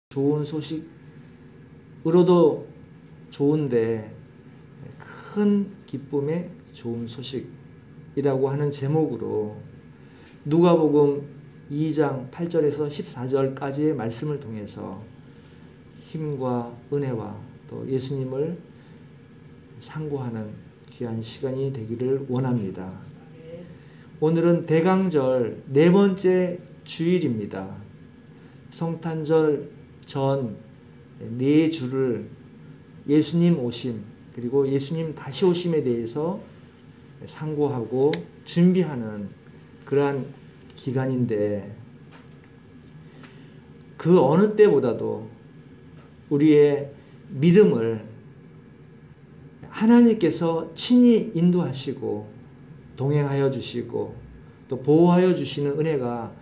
좋은 소식으로도 좋은데 큰 기쁨의 좋은 소식이라고 하는 제목으로 누가복음 2장 8절에서 14절까지의 말씀을 통해서 힘과 은혜와 또 예수님을 상고하는 귀한 시간이 되기를 원합니다. 오늘은 대강절 네 번째 주일입니다. 성탄절 전 네 주를 예수님 오심 그리고 예수님 다시 오심에 대해서 상고하고 준비하는 그러한 기간인데, 그 어느 때보다도 우리의 믿음을 하나님께서 친히 인도하시고 동행하여 주시고 또 보호하여 주시는 은혜가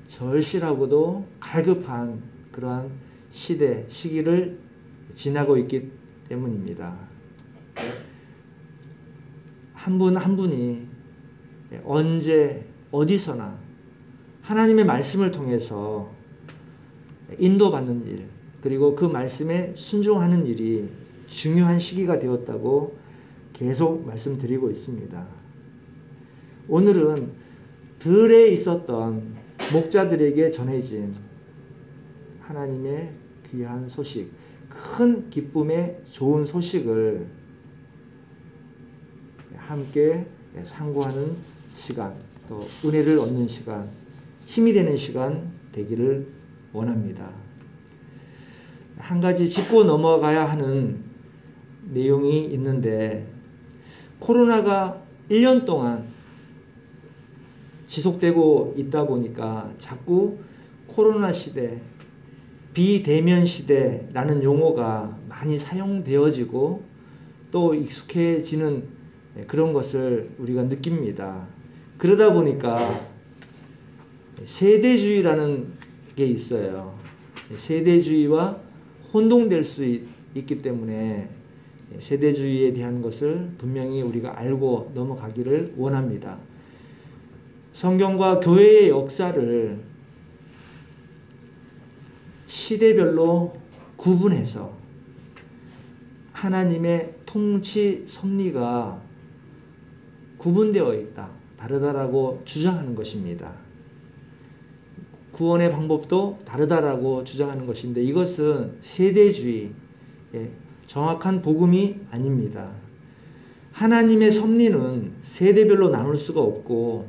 절실하고도 갈급한 그러한 시기를 지나고 있기 때문입니다. 한 분 한 분이 언제 어디서나 하나님의 말씀을 통해서 인도받는 일, 그리고 그 말씀에 순종하는 일이 중요한 시기가 되었다고 계속 말씀드리고 있습니다. 오늘은 들에 있었던 목자들에게 전해진 하나님의 귀한 소식, 큰 기쁨의 좋은 소식을 함께 상고하는 시간, 또 은혜를 얻는 시간, 힘이 되는 시간 되기를 원합니다. 한 가지 짚고 넘어가야 하는 내용이 있는데, 코로나가 1년 동안 지속되고 있다 보니까 자꾸 코로나 시대, 비대면 시대라는 용어가 많이 사용되어지고 또 익숙해지는 그런 것을 우리가 느낍니다. 그러다 보니까 세대주의라는 게 있어요. 세대주의와 혼동될 수 있기 때문에 세대주의에 대한 것을 분명히 우리가 알고 넘어가기를 원합니다. 성경과 교회의 역사를 시대별로 구분해서 하나님의 통치 섭리가 구분되어 있다, 다르다라고 주장하는 것입니다. 구원의 방법도 다르다라고 주장하는 것인데, 이것은 세대주의, 정확한 복음이 아닙니다. 하나님의 섭리는 세대별로 나눌 수가 없고,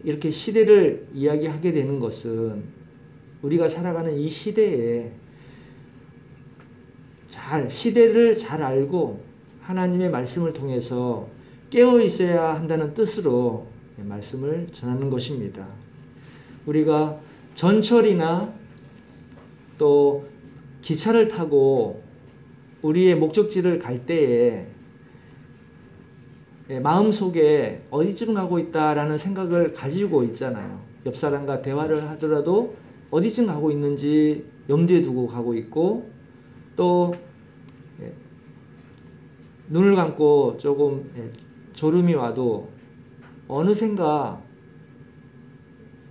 이렇게 시대를 이야기하게 되는 것은 우리가 살아가는 이 시대에 시대를 잘 알고 하나님의 말씀을 통해서 깨어 있어야 한다는 뜻으로 말씀을 전하는 것입니다. 우리가 전철이나 또 기차를 타고 우리의 목적지를 갈 때에 마음속에 어디쯤 가고 있다라는 생각을 가지고 있잖아요. 옆 사람과 대화를 하더라도 어디쯤 가고 있는지 염두에 두고 가고 있고, 또 눈을 감고 조금 졸음이 와도 어느샌가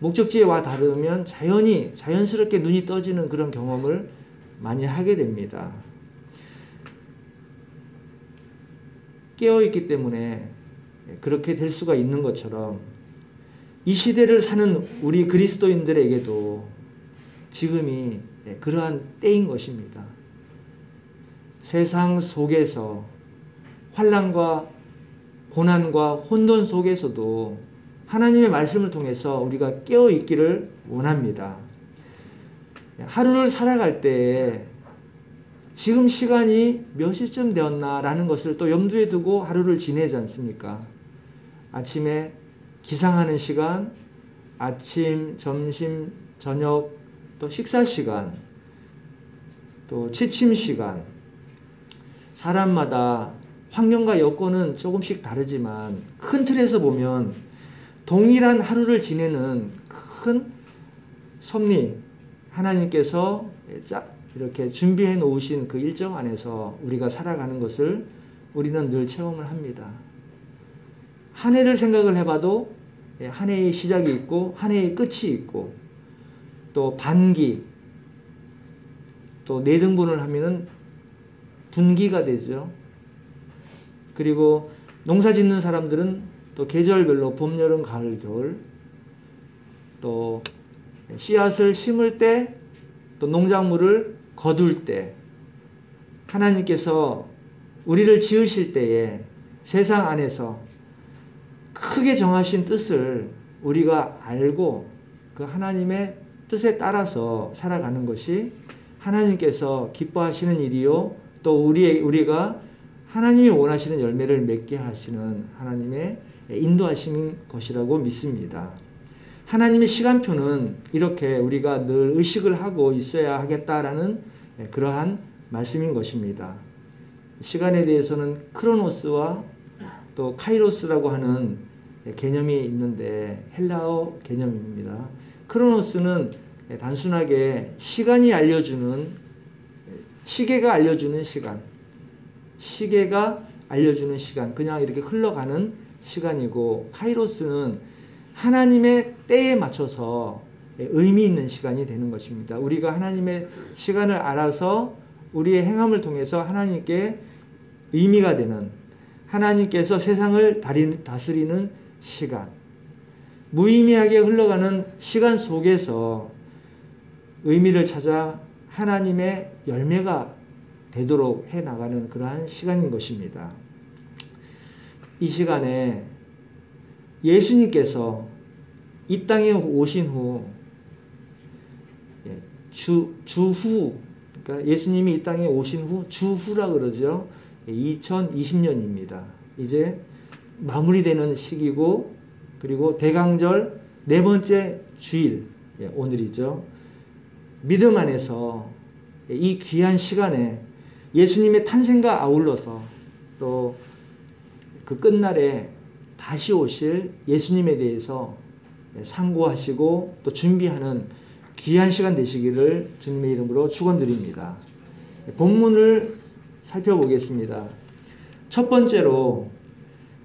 목적지에 와 닿으면 자연스럽게 눈이 떠지는 그런 경험을 많이 하게 됩니다. 깨어있기 때문에 그렇게 될 수가 있는 것처럼 이 시대를 사는 우리 그리스도인들에게도 지금이 그러한 때인 것입니다. 세상 속에서 환난과 고난과 혼돈 속에서도 하나님의 말씀을 통해서 우리가 깨어 있기를 원합니다. 하루를 살아갈 때 지금 시간이 몇 시쯤 되었나라는 것을 또 염두에 두고 하루를 지내지 않습니까? 아침에 기상하는 시간, 아침, 점심, 저녁, 또 식사 시간, 또 취침 시간, 사람마다 환경과 여건은 조금씩 다르지만 큰 틀에서 보면 동일한 하루를 지내는 큰 섭리, 하나님께서 이렇게 준비해 놓으신 그 일정 안에서 우리가 살아가는 것을 우리는 늘 체험을 합니다. 한 해를 생각을 해봐도 한 해의 시작이 있고 한 해의 끝이 있고, 또 반기, 또 4등분을 하면은 분기가 되죠. 그리고 농사 짓는 사람들은 또 계절별로 봄, 여름, 가을, 겨울, 또 씨앗을 심을 때, 또 농작물을 거둘 때, 하나님께서 우리를 지으실 때에 세상 안에서 크게 정하신 뜻을 우리가 알고 그 하나님의 뜻에 따라서 살아가는 것이 하나님께서 기뻐하시는 일이요, 또 우리가 하나님이 원하시는 열매를 맺게 하시는 하나님의 인도하신 것이라고 믿습니다. 하나님의 시간표는 이렇게 우리가 늘 의식을 하고 있어야 하겠다라는 그러한 말씀인 것입니다. 시간에 대해서는 크로노스와 또 카이로스라고 하는 개념이 있는데 헬라어 개념입니다. 크로노스는 단순하게 시간이 알려주는, 시계가 알려주는 시간, 시계가 알려주는 시간, 그냥 이렇게 흘러가는 시간이고, 카이로스는 하나님의 때에 맞춰서 의미 있는 시간이 되는 것입니다. 우리가 하나님의 시간을 알아서 우리의 행함을 통해서 하나님께 의미가 되는, 하나님께서 세상을 다스리는 시간, 무의미하게 흘러가는 시간 속에서 의미를 찾아 하나님의 열매가 되도록 해나가는 그러한 시간인 것입니다. 이 시간에 예수님께서 이 땅에 오신 후 주후, 그러니까 예수님이 이 땅에 오신 후 주후라 그러죠. 2020년입니다. 이제 마무리되는 시기고, 그리고 대강절 4번째 주일, 오늘이죠. 믿음 안에서 이 귀한 시간에 예수님의 탄생과 아울러서 또 그 끝날에 다시 오실 예수님에 대해서 상고하시고 또 준비하는 귀한 시간 되시기를 주님의 이름으로 축원드립니다. 본문을 살펴보겠습니다. 첫 번째로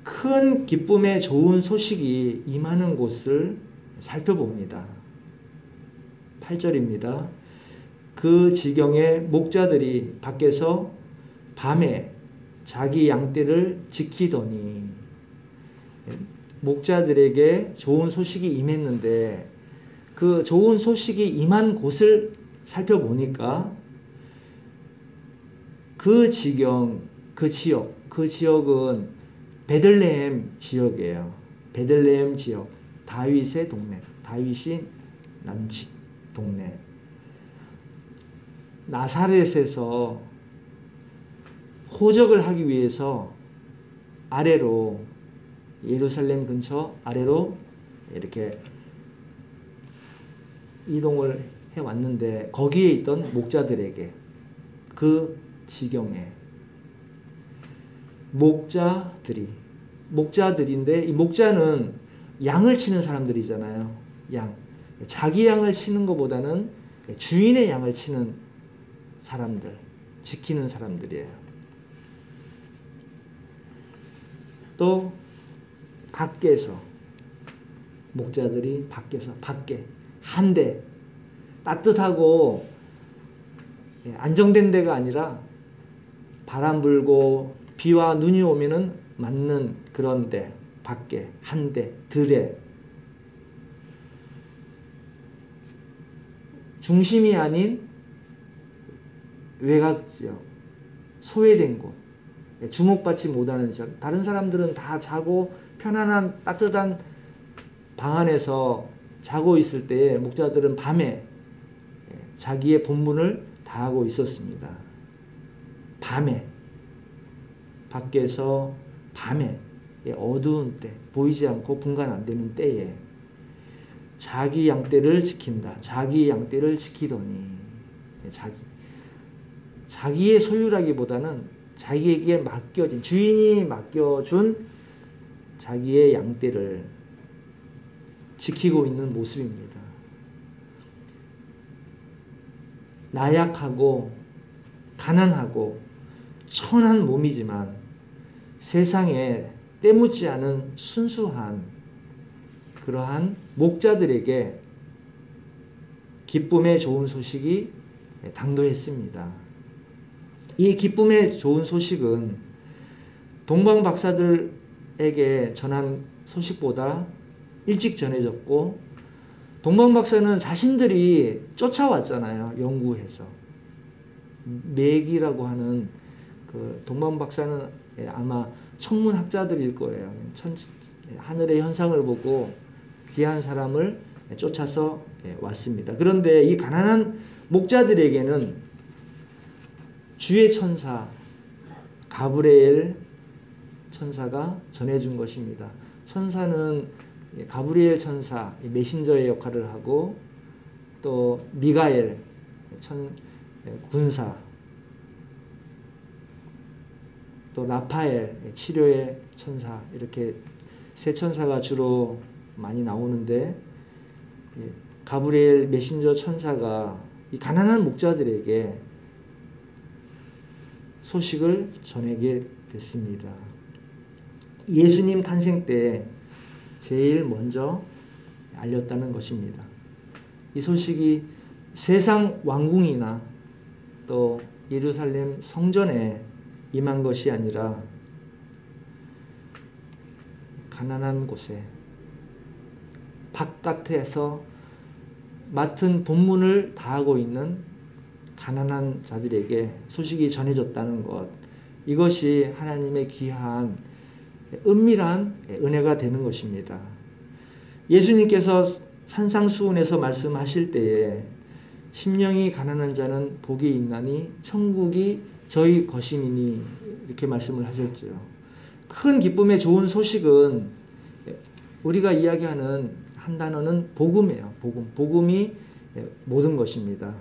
큰 기쁨의 좋은 소식이 임하는 곳을 살펴봅니다. 8절입니다. 그 지경에 목자들이 밖에서 밤에 자기 양떼를 지키더니, 목자들에게 좋은 소식이 임했는데 그 좋은 소식이 임한 곳을 살펴보니까 그 지경, 그 지역은 베들레헴 지역이에요. 베들레헴 지역, 다윗의 동네, 다윗이 난 동네. 나사렛에서 호적을 하기 위해서 아래로, 예루살렘 근처 아래로 이렇게 이동을 해왔는데, 거기에 있던 목자들에게, 그 지경에 목자들인데, 이 목자는 양을 치는 사람들이잖아요. 양. 자기 양을 치는 것보다는 주인의 양을 치는 사람들, 지키는 사람들이에요. 또 밖에서, 목자들이 밖에 한데, 따뜻하고 안정된 데가 아니라 바람 불고 비와 눈이 오면은 맞는 그런 데, 밖에 한데, 들에, 중심이 아닌 외곽지역, 소외된 곳, 주목받지 못하는 지역. 다른 사람들은 다 자고 편안한 따뜻한 방 안에서 자고 있을 때에 목자들은 밤에 자기의 본분을 다하고 있었습니다. 밤에, 밖에서 밤에, 어두운 때, 보이지 않고 분간 안 되는 때에 자기 양떼를 지킨다. 자기 양떼를 지키더니, 자기의 소유라기보다는 자기에게 맡겨진, 주인이 맡겨준 자기의 양떼를 지키고 있는 모습입니다. 나약하고 가난하고 천한 몸이지만 세상에 때묻지 않은 순수한 그러한 목자들에게 기쁨의 좋은 소식이 당도했습니다. 이 기쁨의 좋은 소식은 동방 박사들에게 전한 소식보다 일찍 전해졌고, 동방 박사는 자신들이 쫓아왔잖아요. 연구해서. 맥이라고 하는 그 동방 박사는 아마 천문학자들일 거예요. 하늘의 현상을 보고 귀한 사람을 쫓아서 왔습니다. 그런데 이 가난한 목자들에게는 주의 천사 가브리엘 천사가 전해준 것입니다. 천사는 가브리엘 천사 메신저의 역할을 하고, 또 미가엘 군사, 또 라파엘 치료의 천사, 이렇게 세 천사가 주로 많이 나오는데, 가브리엘 메신저 천사가 이 가난한 목자들에게 소식을 전하게 됐습니다. 예수님 탄생 때 제일 먼저 알렸다는 것입니다. 이 소식이 세상 왕궁이나 또 예루살렘 성전에 임한 것이 아니라 가난한 곳에 바깥에서 맡은 본분을 다하고 있는 가난한 자들에게 소식이 전해졌다는 것, 이것이 하나님의 귀한 은밀한 은혜가 되는 것입니다. 예수님께서 산상수훈에서 말씀하실 때에 심령이 가난한 자는 복이 있나니 천국이 저희 것이니, 이렇게 말씀을 하셨죠. 큰 기쁨의 좋은 소식은 우리가 이야기하는 한 단어는 복음이에요. 복음이 모든 것입니다.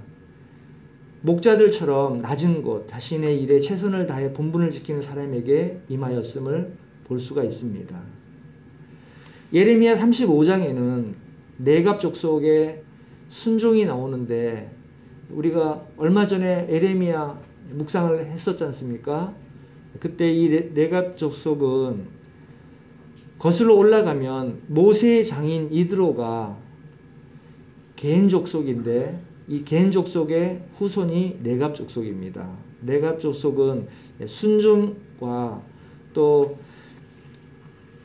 목자들처럼 낮은 곳, 자신의 일에 최선을 다해 본분을 지키는 사람에게 임하였음을 볼 수가 있습니다. 예레미야 35장에는 레갑 족속의 순종이 나오는데, 우리가 얼마 전에 예레미야 묵상을 했었지 않습니까? 그때 이 레갑 족속은 거슬러 올라가면 모세의 장인 이드로가 겐 족속인데, 이 겐 족속의 후손이 레갑 족속입니다. 레갑 족속은 순종과 또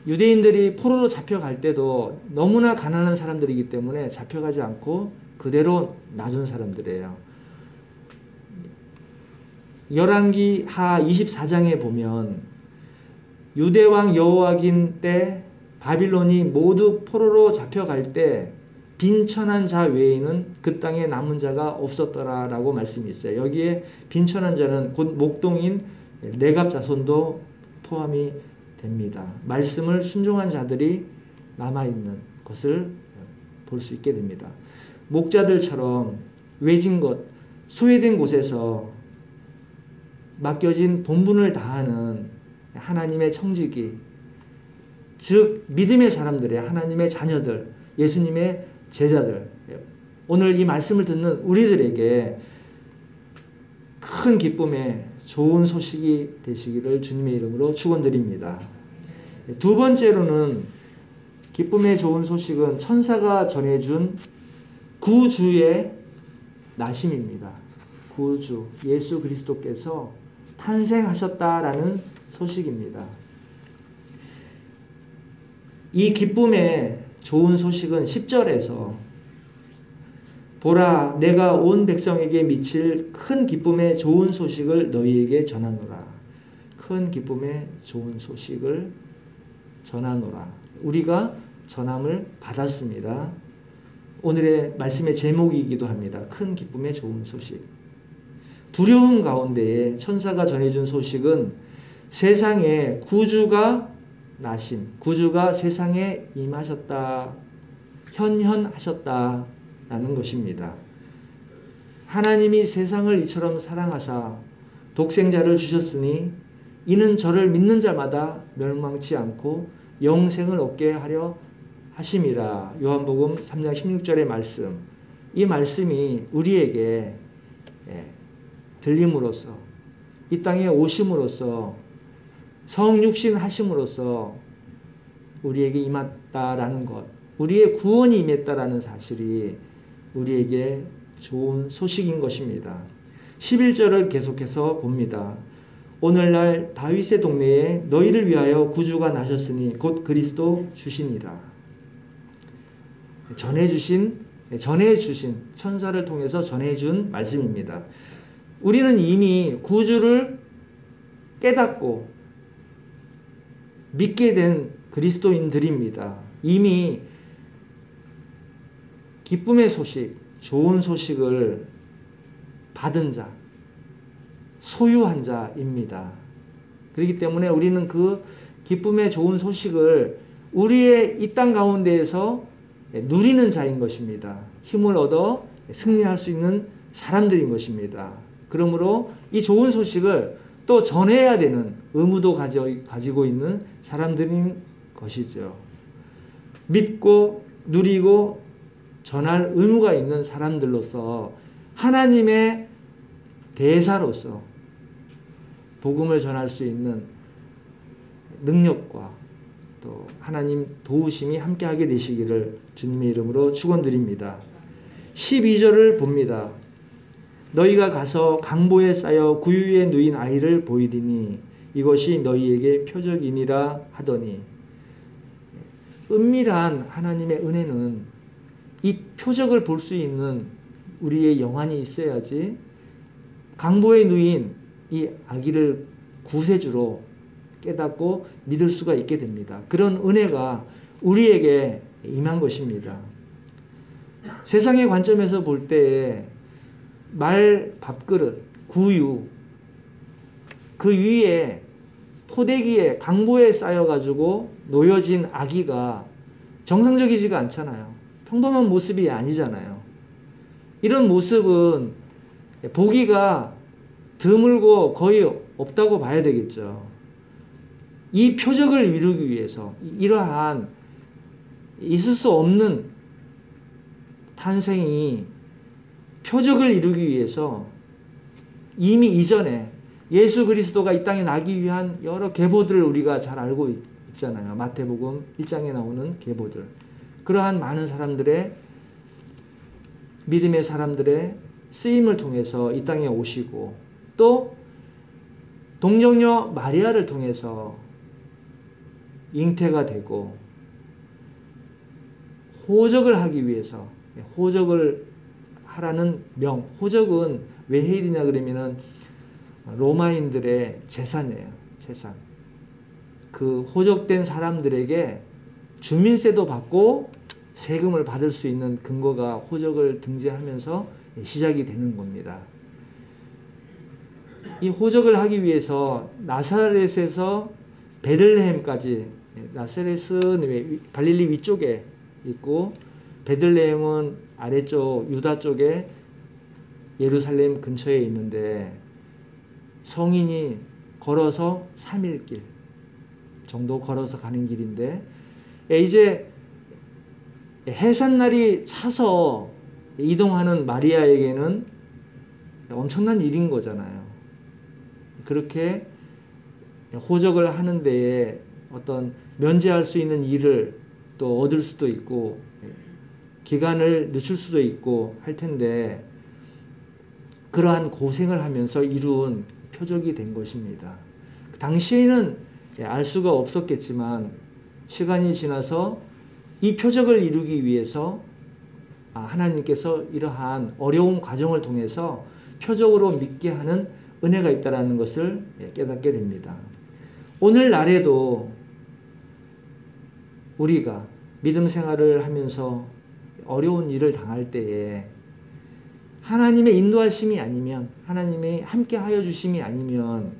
유대인들이 포로로 잡혀갈 때도 너무나 가난한 사람들이기 때문에 잡혀가지 않고 그대로 놔준 사람들이에요. 열왕기 하 24장에 보면 유대왕 여호야긴 때 바빌론이 모두 포로로 잡혀갈 때 빈천한 자 외에는 그 땅에 남은 자가 없었더라라고 말씀이 있어요. 여기에 빈천한 자는 곧 목동인 레갑 자손도 포함이 됩니다. 말씀을 순종한 자들이 남아있는 것을 볼 수 있게 됩니다. 목자들처럼 외진 곳, 소외된 곳에서 맡겨진 본분을 다하는 하나님의 청지기, 즉 믿음의 사람들의 하나님의 자녀들, 예수님의 제자들, 오늘 이 말씀을 듣는 우리들에게 큰 기쁨의 좋은 소식이 되시기를 주님의 이름으로 축원드립니다. 두 번째로는 기쁨의 좋은 소식은 천사가 전해준 구주의 나심입니다. 구주 예수 그리스도께서 탄생하셨다라는 소식입니다. 이 기쁨의 좋은 소식은 10절에서 보라 내가 온 백성에게 미칠 큰 기쁨의 좋은 소식을 너희에게 전하노라. 큰 기쁨의 좋은 소식을 전하노라. 우리가 전함을 받았습니다. 오늘의 말씀의 제목이기도 합니다. 큰 기쁨의 좋은 소식. 두려움 가운데에 천사가 전해준 소식은 세상에 구주가 나심, 구주가 세상에 임하셨다, 현현하셨다라는 것입니다. 하나님이 세상을 이처럼 사랑하사 독생자를 주셨으니 이는 저를 믿는 자마다 멸망치 않고 영생을 얻게 하려 하심이라. 요한복음 3장 16절의 말씀. 이 말씀이 우리에게 들림으로써 이 땅에 오심으로써 성육신 하심으로써 우리에게 임했다라는 것, 우리의 구원이 임했다라는 사실이 우리에게 좋은 소식인 것입니다. 11절을 계속해서 봅니다. 오늘날 다윗의 동네에 너희를 위하여 구주가 나셨으니 곧 그리스도 주시니라. 전해주신 천사를 통해서 전해준 말씀입니다. 우리는 이미 구주를 깨닫고 믿게 된 그리스도인들입니다. 이미 기쁨의 소식, 좋은 소식을 받은 자, 소유한 자입니다. 그렇기 때문에 우리는 그 기쁨의 좋은 소식을 우리의 이 땅 가운데에서 누리는 자인 것입니다. 힘을 얻어 승리할 수 있는 사람들인 것입니다. 그러므로 이 좋은 소식을 또 전해야 되는 의무도 가지고 있는 사람들인 것이죠. 믿고 누리고 전할 의무가 있는 사람들로서 하나님의 대사로서 복음을 전할 수 있는 능력과 또 하나님 도우심이 함께하게 되시기를 주님의 이름으로 축원드립니다. 12절을 봅니다. 너희가 가서 강보에 쌓여 구유에 누인 아이를 보이리니 이것이 너희에게 표적이니라 하더니, 은밀한 하나님의 은혜는 이 표적을 볼 수 있는 우리의 영안이 있어야지 강보에 누인 이 아기를 구세주로 깨닫고 믿을 수가 있게 됩니다. 그런 은혜가 우리에게 임한 것입니다. 세상의 관점에서 볼 때에 말 밥그릇, 구유, 그 위에 포대기에 강보에 쌓여가지고 놓여진 아기가 정상적이지가 않잖아요. 평범한 모습이 아니잖아요. 이런 모습은 보기가 드물고 거의 없다고 봐야 되겠죠. 이 표적을 이루기 위해서 이러한 있을 수 없는 탄생이 표적을 이루기 위해서 이미 이전에 예수 그리스도가 이 땅에 나기 위한 여러 계보들을 우리가 잘 알고 있잖아요. 마태복음 1장에 나오는 계보들. 그러한 많은 사람들의 믿음의 사람들의 쓰임을 통해서 이 땅에 오시고 또 동정녀 마리아를 통해서 잉태가 되고 호적을 하기 위해서 호적을 하라는 호적은 왜 해야 되냐 그러면은 로마인들의 재산이에요. 재산. 그 호적된 사람들에게 주민세도 받고 세금을 받을 수 있는 근거가 호적을 등재하면서 시작이 되는 겁니다. 이 호적을 하기 위해서 나사렛에서 베들레헴까지, 나사렛은 갈릴리 위쪽에 있고 베들레헴은 아래쪽 유다 쪽에 예루살렘 근처에 있는데 성인이 걸어서 3일길 정도 걸어서 가는 길인데 이제 해산날이 차서 이동하는 마리아에게는 엄청난 일인 거잖아요. 그렇게 호적을 하는 데에 어떤 면제할 수 있는 일을 또 얻을 수도 있고 기간을 늦출 수도 있고 할 텐데 그러한 고생을 하면서 이룬 표적이 된 것입니다. 당시에는 알 수가 없었겠지만 시간이 지나서 이 표적을 이루기 위해서 하나님께서 이러한 어려운 과정을 통해서 표적으로 믿게 하는 은혜가 있다는 것을 깨닫게 됩니다. 오늘날에도 우리가 믿음 생활을 하면서 어려운 일을 당할 때에 하나님의 인도하심이 아니면 하나님의 함께 하여 주심이 아니면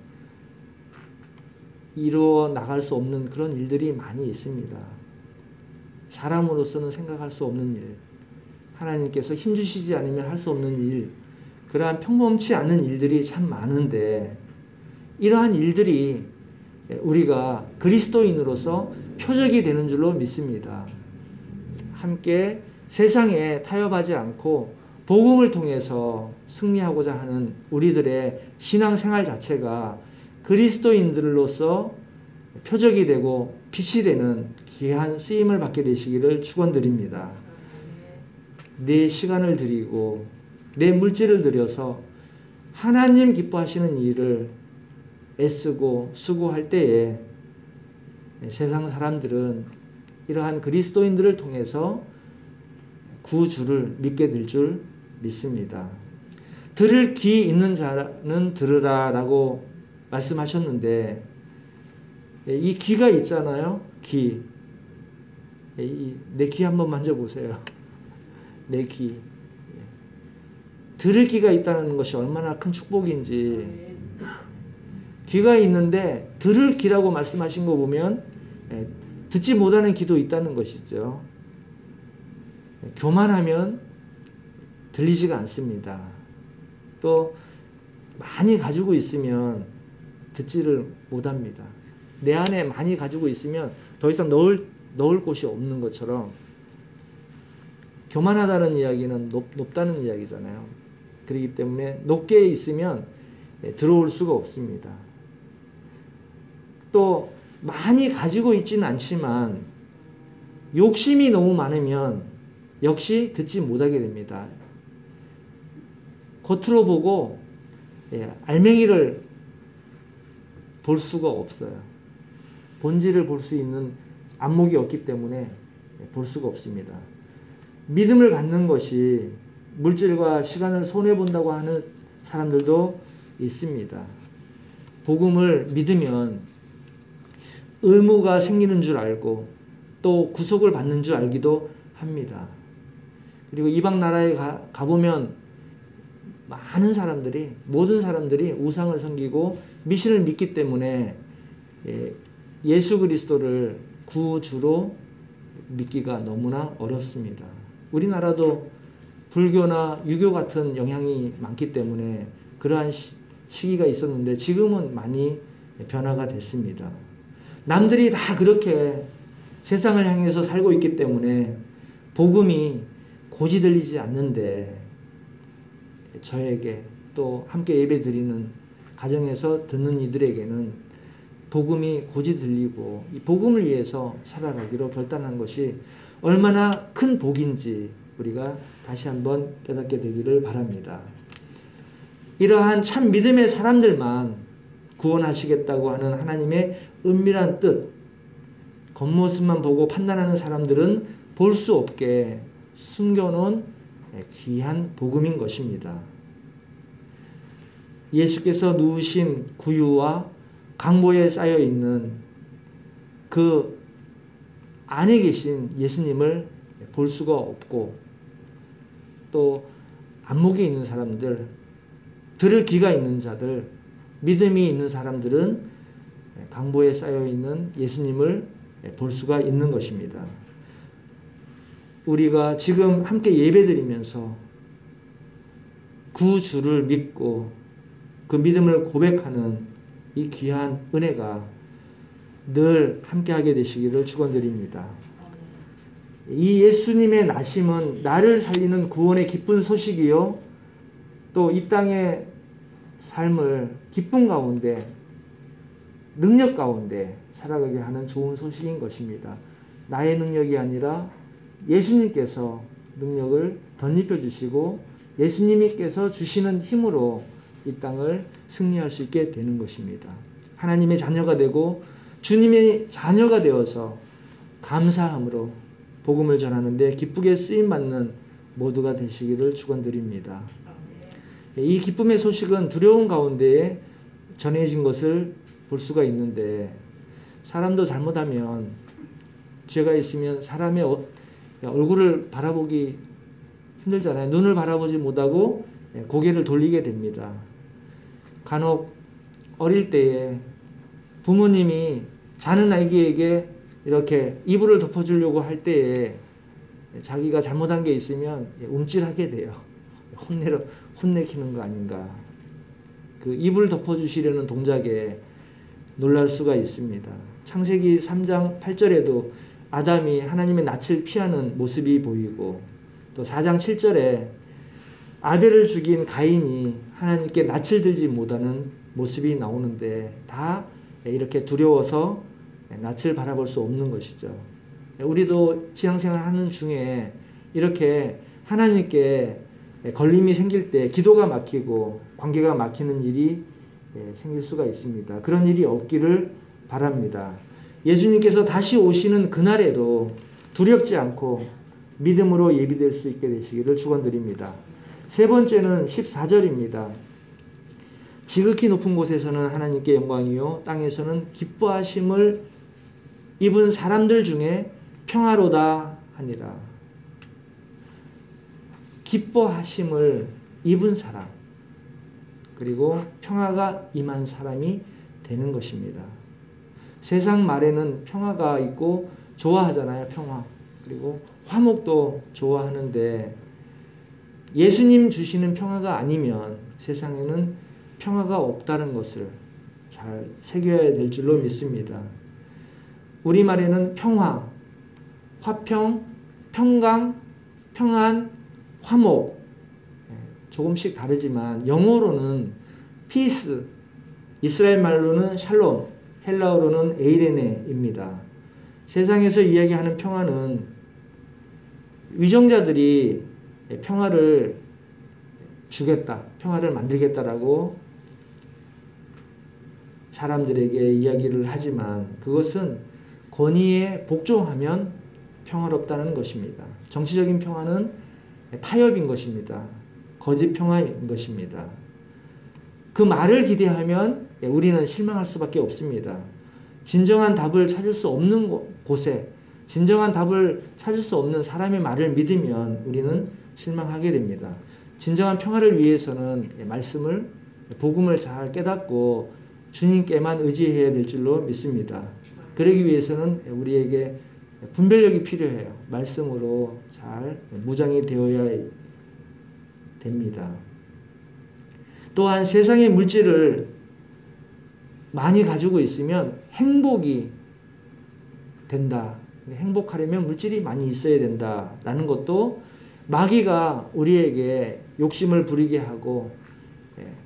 이루어 나갈 수 없는 그런 일들이 많이 있습니다. 사람으로서는 생각할 수 없는 일, 하나님께서 힘주시지 않으면 할 수 없는 일, 그러한 평범치 않은 일들이 참 많은데 이러한 일들이 우리가 그리스도인으로서 표적이 되는 줄로 믿습니다. 함께 세상에 타협하지 않고 복음을 통해서 승리하고자 하는 우리들의 신앙생활 자체가 그리스도인들로서 표적이 되고 빛이 되는 귀한 쓰임을 받게 되시기를 축원드립니다. 내 시간을 드리고 내 물질을 들여서 하나님 기뻐하시는 일을 애쓰고 수고할 때에 세상 사람들은 이러한 그리스도인들을 통해서 구주를 믿게 될 줄 믿습니다. 들을 귀 있는 자는 들으라 라고 말씀하셨는데, 이 귀가 있잖아요. 귀. 내 귀 한번 만져보세요. 내 귀. 들을 귀가 있다는 것이 얼마나 큰 축복인지. 귀가 있는데 들을 귀라고 말씀하신 거 보면 듣지 못하는 귀도 있다는 것이죠. 교만하면 들리지가 않습니다. 또 많이 가지고 있으면 듣지를 못합니다. 내 안에 많이 가지고 있으면 더 이상 넣을 곳이 없는 것처럼, 교만하다는 이야기는 높다는 이야기잖아요. 그렇기 때문에 높게 있으면 들어올 수가 없습니다. 또 많이 가지고 있지는 않지만 욕심이 너무 많으면 역시 듣지 못하게 됩니다. 겉으로 보고 알맹이를 볼 수가 없어요. 본질을 볼 수 있는 안목이 없기 때문에 볼 수가 없습니다. 믿음을 갖는 것이 물질과 시간을 손해본다고 하는 사람들도 있습니다. 복음을 믿으면 의무가 생기는 줄 알고 또 구속을 받는 줄 알기도 합니다. 그리고 이방 나라에 가보면 모든 사람들이 우상을 섬기고 미신을 믿기 때문에 예수 그리스도를 구주로 믿기가 너무나 어렵습니다. 우리나라도 불교나 유교 같은 영향이 많기 때문에 그러한 시기가 있었는데 지금은 많이 변화가 됐습니다. 남들이 다 그렇게 세상을 향해서 살고 있기 때문에 복음이 고지 들리지 않는데, 저에게 또 함께 예배 드리는 가정에서 듣는 이들에게는 복음이 고지 들리고 이 복음을 위해서 살아가기로 결단한 것이 얼마나 큰 복인지 우리가 다시 한번 깨닫게 되기를 바랍니다. 이러한 참 믿음의 사람들만 구원하시겠다고 하는 하나님의 은밀한 뜻, 겉모습만 보고 판단하는 사람들은 볼 수 없게 숨겨놓은 귀한 복음인 것입니다. 예수께서 누우신 구유와 강보에 쌓여있는 그 안에 계신 예수님을 볼 수가 없고, 또 안목이 있는 사람들, 들을 귀가 있는 자들, 믿음이 있는 사람들은 강보에 쌓여있는 예수님을 볼 수가 있는 것입니다. 우리가 지금 함께 예배드리면서 구주를 믿고 그 믿음을 고백하는 이 귀한 은혜가 늘 함께하게 되시기를 축원드립니다. 이 예수님의 나심은 나를 살리는 구원의 기쁜 소식이요, 또 이 땅의 삶을 기쁨 가운데, 능력 가운데 살아가게 하는 좋은 소식인 것입니다. 나의 능력이 아니라 예수님께서 능력을 덧입혀 주시고 예수님께서 주시는 힘으로 이 땅을 승리할 수 있게 되는 것입니다. 하나님의 자녀가 되고 주님의 자녀가 되어서 감사함으로 복음을 전하는데 기쁘게 쓰임받는 모두가 되시기를 축원드립니다. 이 기쁨의 소식은 두려움 가운데에 전해진 것을 볼 수가 있는데, 사람도 잘못하면, 죄가 있으면 사람의 얼굴을 바라보기 힘들잖아요. 눈을 바라보지 못하고 고개를 돌리게 됩니다. 간혹 어릴 때에 부모님이 자는 아기에게 이렇게 이불을 덮어주려고 할 때에 자기가 잘못한 게 있으면 움찔하게 돼요. 혼내키는 거 아닌가. 그 이불 덮어주시려는 동작에 놀랄 수가 있습니다. 창세기 3장 8절에도 아담이 하나님의 낯을 피하는 모습이 보이고, 또 4장 7절에 아벨을 죽인 가인이 하나님께 낯을 들지 못하는 모습이 나오는데, 다 이렇게 두려워서 낯을 바라볼 수 없는 것이죠. 우리도 신앙생활 하는 중에 이렇게 하나님께 걸림이 생길 때 기도가 막히고 관계가 막히는 일이 생길 수가 있습니다. 그런 일이 없기를 바랍니다. 예수님께서 다시 오시는 그날에도 두렵지 않고 믿음으로 예비될 수 있게 되시기를 축원드립니다. 세 번째는 14절입니다. 지극히 높은 곳에서는 하나님께 영광이요 땅에서는 기뻐하심을 입은 사람들 중에 평화로다 하니라. 기뻐하심을 입은 사람, 그리고 평화가 임한 사람이 되는 것입니다. 세상 말에는 평화가 있고 좋아하잖아요. 평화. 그리고 화목도 좋아하는데 예수님 주시는 평화가 아니면 세상에는 평화가 없다는 것을 잘 새겨야 될 줄로 믿습니다. 우리말에는 평화, 화평, 평강, 평안, 화목 조금씩 다르지만 영어로는 peace, 이스라엘 말로는 샬롬, 헬라어로는 에이레네입니다. 세상에서 이야기하는 평화는 위정자들이 평화를 주겠다, 평화를 만들겠다라고 사람들에게 이야기를 하지만 그것은 권위에 복종하면 평화롭다는 것입니다. 정치적인 평화는 타협인 것입니다. 거짓 평화인 것입니다. 그 말을 기대하면 우리는 실망할 수밖에 없습니다. 진정한 답을 찾을 수 없는 곳에 진정한 답을 찾을 수 없는 사람의 말을 믿으면 우리는 실망하게 됩니다. 진정한 평화를 위해서는 말씀을, 복음을 잘 깨닫고 주님께만 의지해야 될 줄로 믿습니다. 그러기 위해서는 우리에게 분별력이 필요해요. 말씀으로 잘 무장이 되어야 됩니다. 또한 세상의 물질을 많이 가지고 있으면 행복이 된다. 행복하려면 물질이 많이 있어야 된다라는 것도 마귀가 우리에게 욕심을 부리게 하고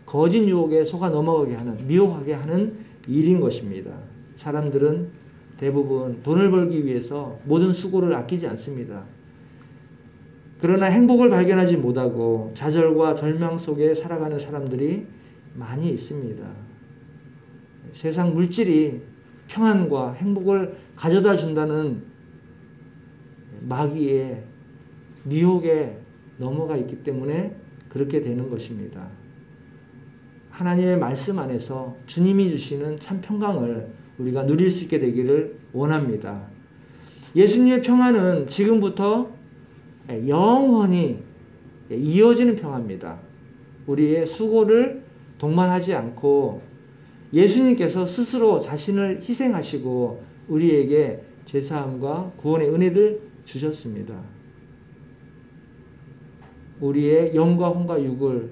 거짓 유혹에 속아 넘어가게 하는, 미혹하게 하는 일인 것입니다. 사람들은 대부분 돈을 벌기 위해서 모든 수고를 아끼지 않습니다. 그러나 행복을 발견하지 못하고 좌절과 절망 속에 살아가는 사람들이 많이 있습니다. 세상 물질이 평안과 행복을 가져다 준다는 마귀의 미혹에 넘어가 있기 때문에 그렇게 되는 것입니다. 하나님의 말씀 안에서 주님이 주시는 참 평강을 우리가 누릴 수 있게 되기를 원합니다. 예수님의 평안은 지금부터 영원히 이어지는 평화입니다. 우리의 수고를 동반하지 않고 예수님께서 스스로 자신을 희생하시고 우리에게 죄사함과 구원의 은혜를 주셨습니다. 우리의 영과 혼과 육을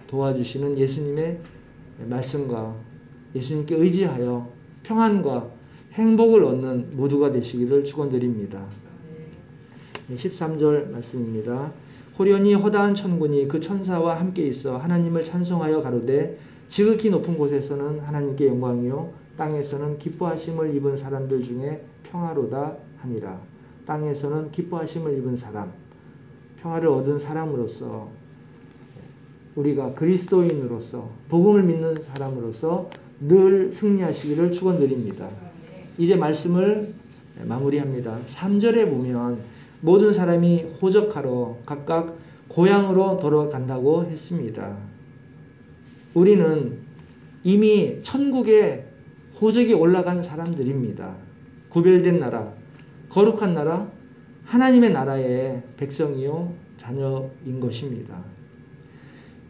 도와주시는 예수님의 말씀과 예수님께 의지하여 평안과 행복을 얻는 모두가 되시기를 축원드립니다. 13절 말씀입니다. 호련히 허다한 천군이 그 천사와 함께 있어 하나님을 찬송하여 가로되 지극히 높은 곳에서는 하나님께 영광이요 땅에서는 기뻐하심을 입은 사람들 중에 평화로다 하니라. 땅에서는 기뻐하심을 입은 사람, 평화를 얻은 사람으로서 우리가 그리스도인으로서 복음을 믿는 사람으로서 늘 승리하시기를 축원드립니다. 이제 말씀을 마무리합니다. 3절에 보면 모든 사람이 호적하러 각각 고향으로 돌아간다고 했습니다. 우리는 이미 천국에 호적이 올라간 사람들입니다. 구별된 나라, 거룩한 나라, 하나님의 나라의 백성이요 자녀인 것입니다.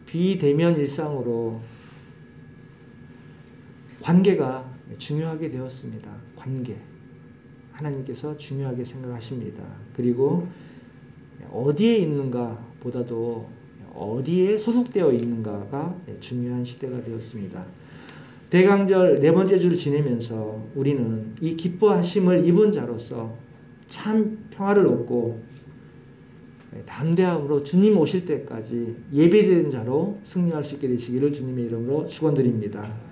비대면 일상으로 관계가 중요하게 되었습니다. 관계. 하나님께서 중요하게 생각하십니다. 그리고 어디에 있는가 보다도 어디에 소속되어 있는가가 중요한 시대가 되었습니다. 대강절 네 번째 주를 지내면서 우리는 이 기뻐하심을 입은 자로서 참 평화를 얻고 담대함으로 주님 오실 때까지 예배된 자로 승리할 수 있게 되시기를 주님의 이름으로 축원드립니다.